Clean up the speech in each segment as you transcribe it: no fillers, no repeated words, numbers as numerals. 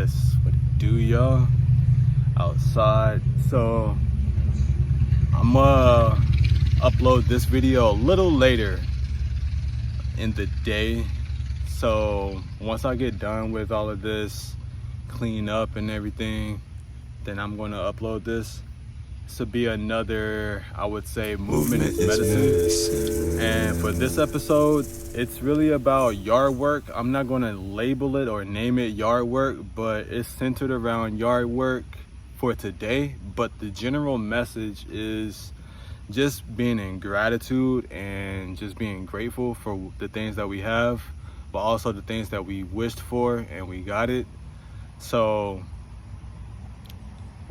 Yes, what it do, y'all? Outside. So I'm gonna upload this video a little later in the day. So once I get done with all of this, clean up and everything, then I'm gonna upload this. This will be another, I would say, movement is medicine. And for this episode, it's really about yard work. I'm not gonna label it or name it yard work, but it's centered around yard work for today. But the general message is just being in gratitude and just being grateful for the things that we have, but also the things that we wished for and we got it. So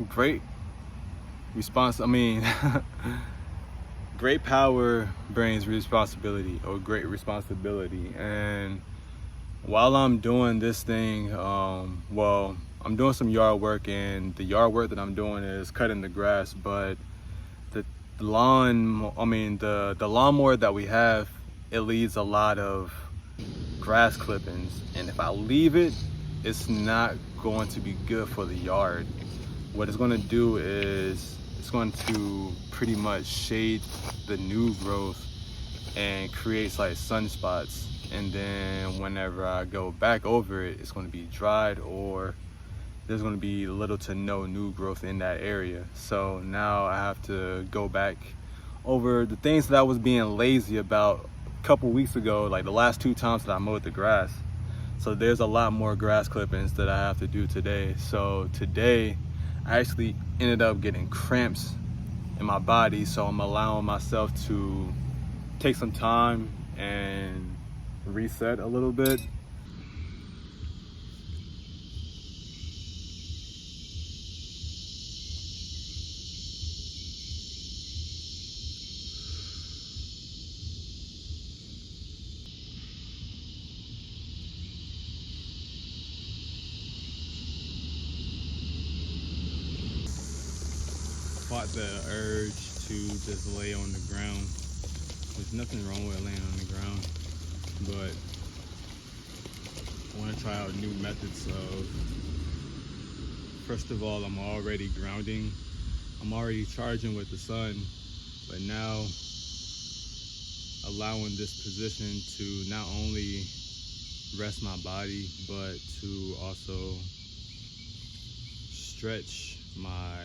great great power brings responsibility, or great responsibility. And while I'm doing this thing, well, I'm doing some yard work, and the yard work that I'm doing is cutting the grass. But the lawnmower that we have, it leaves a lot of grass clippings, and if I leave it, it's not going to be good for the yard. What it's going to do is it's going to pretty much shade the new growth and creates like sunspots, and then whenever I go back over it, it's going to be dried, or there's going to be little to no new growth in that area. So now I have to go back over the things that I was being lazy about a couple weeks ago, like the last 2 times that I mowed the grass. So there's a lot more grass clippings that I have to do today. So today I actually ended up getting cramps in my body, so I'm allowing myself to take some time and reset a little bit. Fought the urge to just lay on the ground. There's nothing wrong with laying on the ground, but I want to try out new methods of, first of all, I'm already grounding. I'm already charging with the sun, but now allowing this position to not only rest my body, but to also stretch my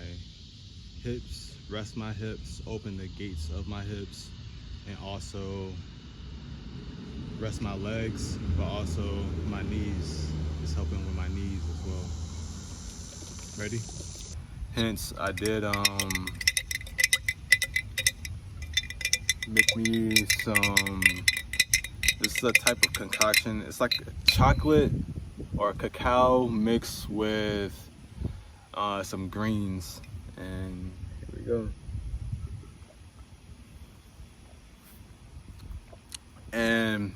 hips, rest my hips, open the gates of my hips, and also rest my legs, but also my knees. It's helping with my knees as well. Ready? Hence, I did make me some, this is a type of concoction. It's like chocolate or cacao mixed with some greens. And here we go. And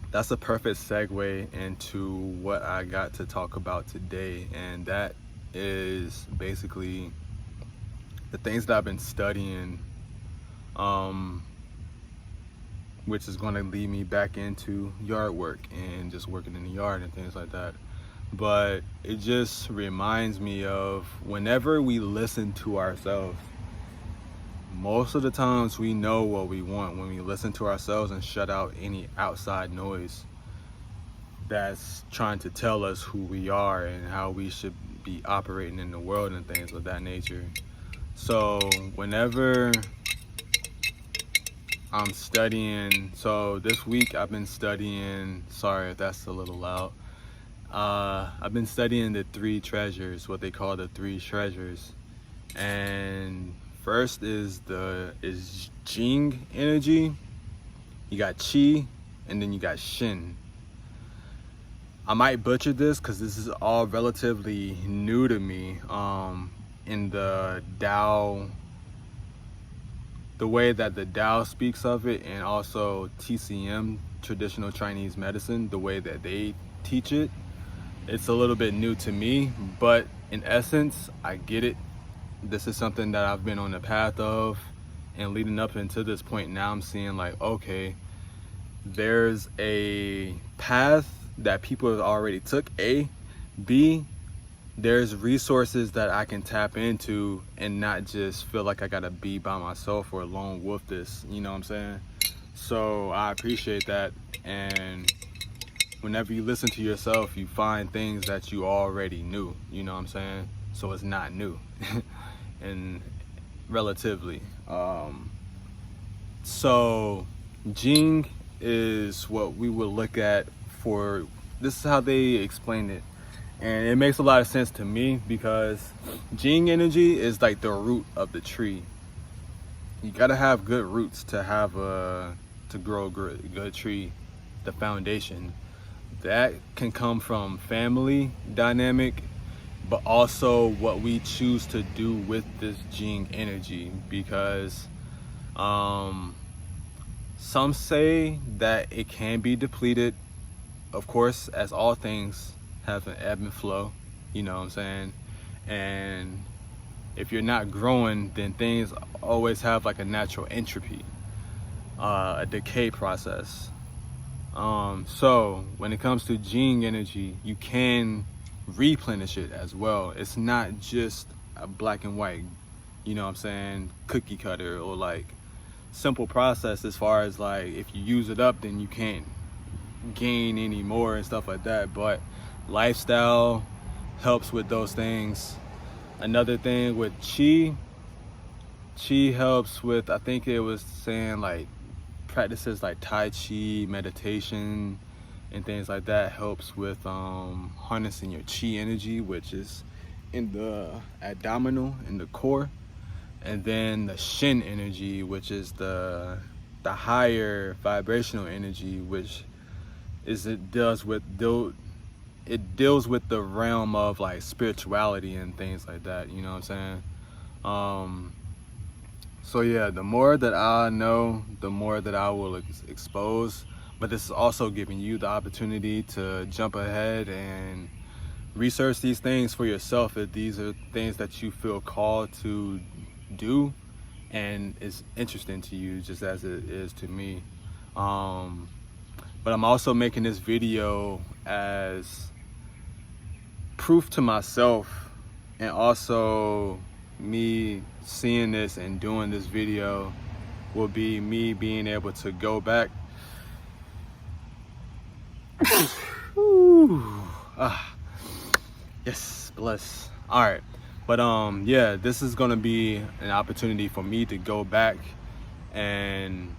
that's a perfect segue into what I got to talk about today, and that is basically the things that I've been studying, which is going to lead me back into yard work and just working in the yard and things like that. But it just reminds me of whenever we listen to ourselves, most of the times we know what we want when we listen to ourselves and shut out any outside noise that's trying to tell us who we are and how we should be operating in the world and things of that nature. So whenever I'm studying, so this week I've been studying, sorry if that's a little loud, I've been studying the 3 treasures, what they call the 3 treasures. And first is Jing energy, you got Qi, and then you got Shin. I might butcher this because this is all relatively new to me. In the Tao, the way that the Tao speaks of it, and also TCM, traditional Chinese medicine, the way that they teach it, it's a little bit new to me, but in essence, I get it. This is something that I've been on the path of, and leading up into this point, now I'm seeing like, okay, there's a path that people have already took. B, there's resources that I can tap into and not just feel like I gotta be by myself or alone with this, you know what I'm saying? So I appreciate that. And whenever you listen to yourself, you find things that you already knew, you know what I'm saying? So it's not new and relatively. So Jing is what we would look at for, this is how they explain it. And it makes a lot of sense to me because Jing energy is like the root of the tree. You gotta have good roots to have to grow a good tree, the foundation. That can come from family dynamic, but also what we choose to do with this Jing energy, because some say that it can be depleted. Of course, as all things have an ebb and flow, you know what I'm saying? And if you're not growing, then things always have like a natural entropy, a decay process. So when it comes to Jing energy, you can replenish it as well. It's not just a black and white, you know what I'm saying, cookie cutter or like simple process as far as like if you use it up then you can't gain any more and stuff like that. But lifestyle helps with those things. Another thing with chi helps with, I think it was saying like practices like Tai Chi, meditation, and things like that helps with harnessing your chi energy, which is in the abdominal, in the core. And then the Shin energy, which is the higher vibrational energy, which is it deals with the realm of like spirituality and things like that, you know what I'm saying? So yeah, the more that I know, the more that I will expose. But this is also giving you the opportunity to jump ahead and research these things for yourself if these are things that you feel called to do and it's interesting to you, just as it is to me. But I'm also making this video as proof to myself, and also me seeing this and doing this video will be me being able to go back. Yes, bless. All right, but yeah, this is gonna be an opportunity for me to go back and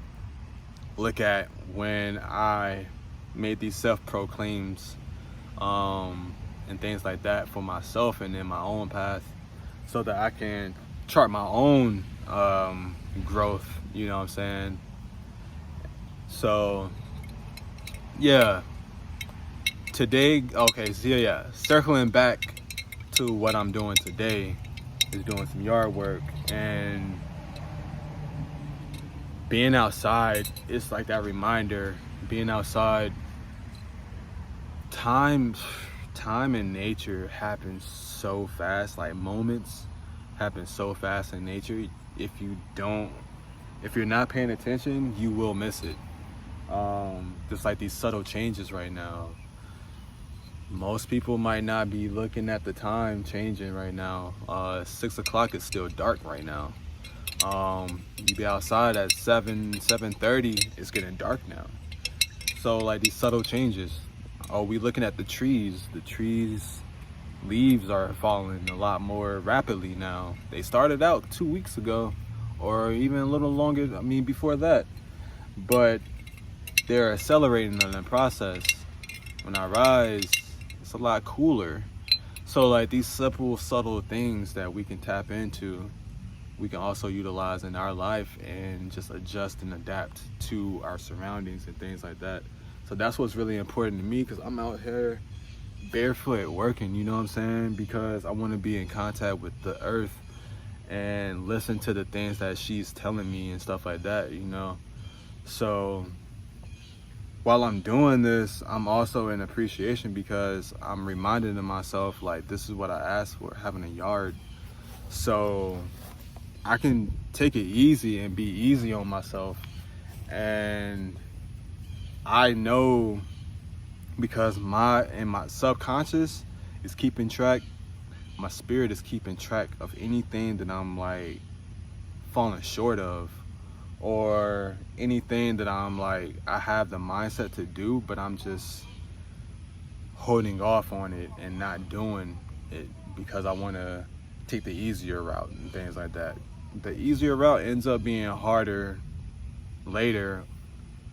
look at when I made these self-proclaims and things like that for myself and in my own path, so that I can chart my own growth, you know what I'm saying? So yeah, today, okay, so yeah, circling back to what I'm doing today is doing some yard work, and being outside, it's like that reminder, being outside, time in nature happens so fast, like moments happen so fast in nature. If you're not paying attention, you will miss it. Just like these subtle changes right now. Most people might not be looking at the time changing right now. 6 o'clock is still dark right now. You be outside at 7:30, it's getting dark now. So like these subtle changes. Are we looking at the trees? The trees leaves are falling a lot more rapidly now. They started out 2 weeks ago, or even a little longer, I mean before that. But they're accelerating in the process. When I rise, it's a lot cooler. So like these simple, subtle things that we can tap into, we can also utilize in our life and just adjust and adapt to our surroundings and things like that. So that's what's really important to me, because I'm out here barefoot working, you know what I'm saying? Because I want to be in contact with the earth and listen to the things that she's telling me and stuff like that, you know? So while I'm doing this, I'm also in appreciation, because I'm reminding myself, like, this is what I asked for, having a yard. So I can take it easy and be easy on myself. And I know, because in my subconscious, is keeping track. My spirit is keeping track of anything that I'm like falling short of, or anything that I'm like I have the mindset to do, but I'm just holding off on it and not doing it because I want to take the easier route and things like that. The easier route ends up being harder later.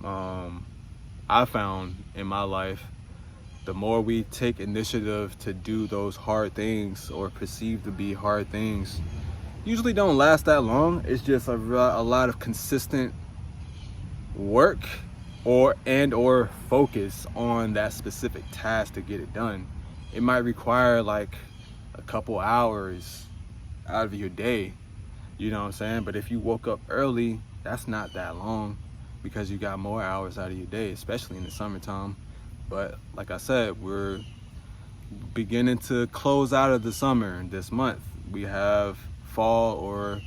I found in my life, the more we take initiative to do those hard things or perceived to be hard things, usually don't last that long. It's just a lot of consistent work or focus on that specific task to get it done. It might require like a couple hours out of your day, you know what I'm saying? But if you woke up early, that's not that long because you got more hours out of your day, especially in the summertime. But like I said, we're beginning to close out of the summer this month. We have fall, or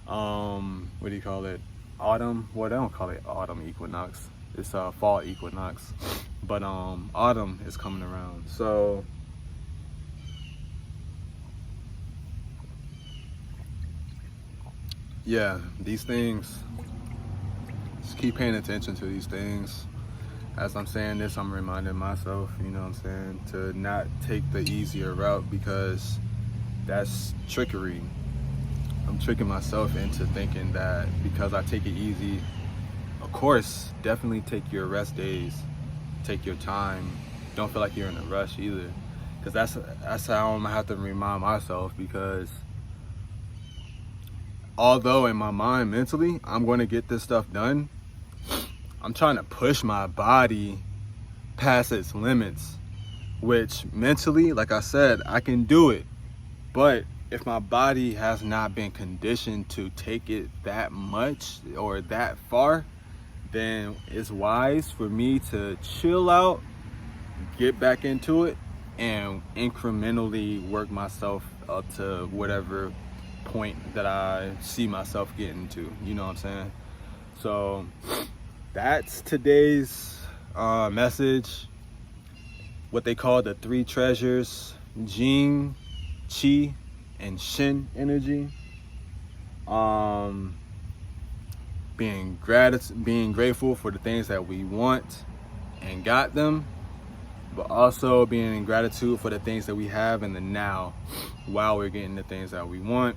what do you call it? Autumn. Well, they don't call it autumn equinox. It's fall equinox. But autumn is coming around. So yeah, these things, just keep paying attention to these things. As I'm saying this, I'm reminding myself, you know what I'm saying, to not take the easier route, because that's trickery. I'm tricking myself into thinking that because I take it easy, of course, definitely take your rest days, take your time. Don't feel like you're in a rush either, because that's how I'm gonna have to remind myself, because although in my mind, mentally, I'm going to get this stuff done, I'm trying to push my body past its limits, which mentally, like I said, I can do it. But if my body has not been conditioned to take it that much or that far, then it's wise for me to chill out, get back into it, and incrementally work myself up to whatever point that I see myself getting to, you know what I'm saying? So that's today's message. What they call the three treasures: Jing, Qi, and Shin energy. Being grateful for the things that we want and got them, but also being in gratitude for the things that we have in the now while we're getting the things that we want.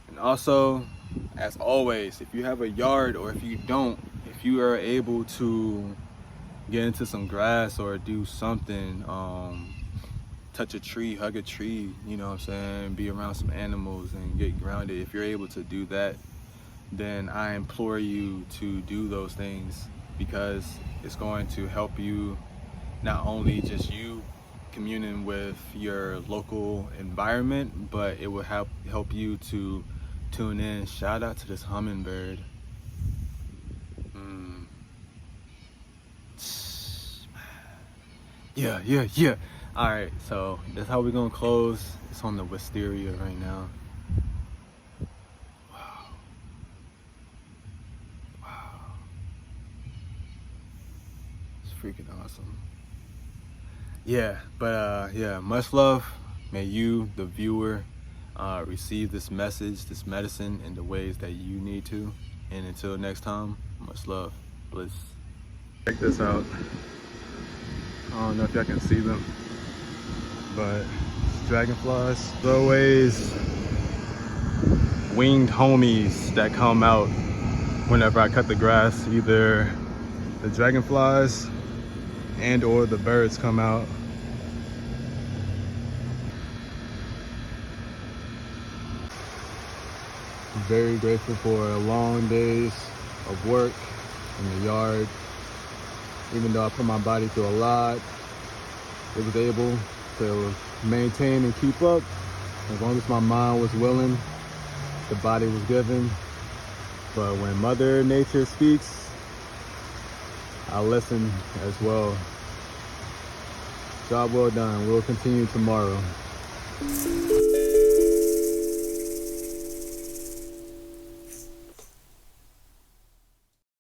And also, as always, if you have a yard, or if you don't, if you are able to get into some grass or do something, touch a tree, hug a tree, you know what I'm saying, be around some animals and get grounded, if you're able to do that, then I implore you to do those things, because it's going to help you, not only just you communing with your local environment, but it will help you to tune in. Shout out to this hummingbird. Yeah. All right, so that's how we're gonna close. It's on the wisteria right now. Wow. It's freaking awesome. Yeah, but yeah, much love. May you, the viewer, receive this message, this medicine, in the ways that you need to. And until next time, much love, bliss. Check this out. I don't know if y'all can see them, but dragonflies, throwaways, winged homies that come out whenever I cut the grass. Either the dragonflies and or the birds come out. Very grateful for long days of work in the yard. Even though I put my body through a lot, it was able to maintain and keep up. As long as my mind was willing, the body was given. But when Mother Nature speaks, I listen as well. Job well done. We'll continue tomorrow.